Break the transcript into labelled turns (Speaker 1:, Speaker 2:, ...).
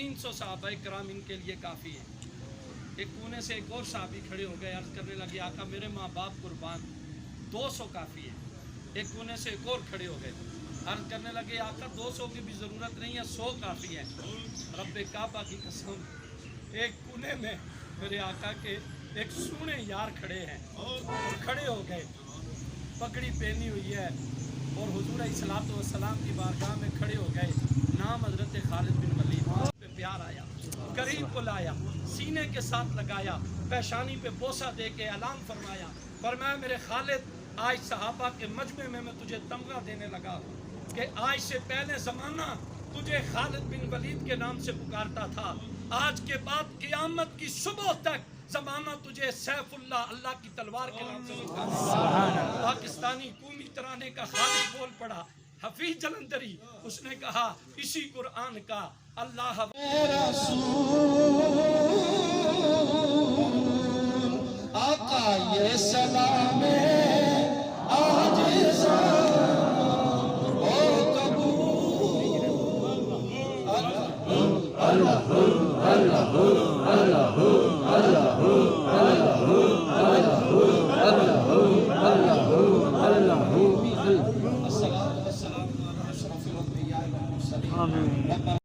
Speaker 1: 300 صحابہ کرام ان کے لیے کافی ہے۔ ایک کونے سے ایک اور صحابی کھڑے ہو گئے، عرض کرنے لگے آقا میرے ماں باپ قربان، 200 کافی ہے۔ ایک کونے سے ایک اور کھڑے ہو گئے، عرض کرنے لگے آقا 200 کی بھی ضرورت نہیں ہے، 100 کافی ہے۔ رب کعبہ کی قسم، ایک کونے میں میرے آقا کے ایک سونے یار کھڑے ہیں، کھڑے ہو گئے، پگڑی پہنی ہوئی ہے اور حضور علیہ الصلوۃ والسلام کی بارگاہ میں کھڑے ہو گئے۔ نام حضرت خالد بن ولید پہ پیار آیا، قریب کو لایا، سینے کے ساتھ لگایا، پیشانی پہ بوسہ دے کے اعلان فرمایا، فرمایا میرے خالد آج صحابہ کے مجمع میں تجھے تمغہ دینے لگا کہ آج سے پہلے زمانہ تجھے خالد بن ولید کے نام سے پکارتا تھا، آج کے بعد قیامت کی صبح تک زمانہ تجھے سیف اللہ، اللہ کی تلوار کے نام سے پکارتا۔ پاکستانی قومی ترانے کا خالد بول پڑا، حفیظ جلندری، اس نے کہا اسی قرآن کا اللہ
Speaker 2: آقا یہ سلام آج
Speaker 1: اللہ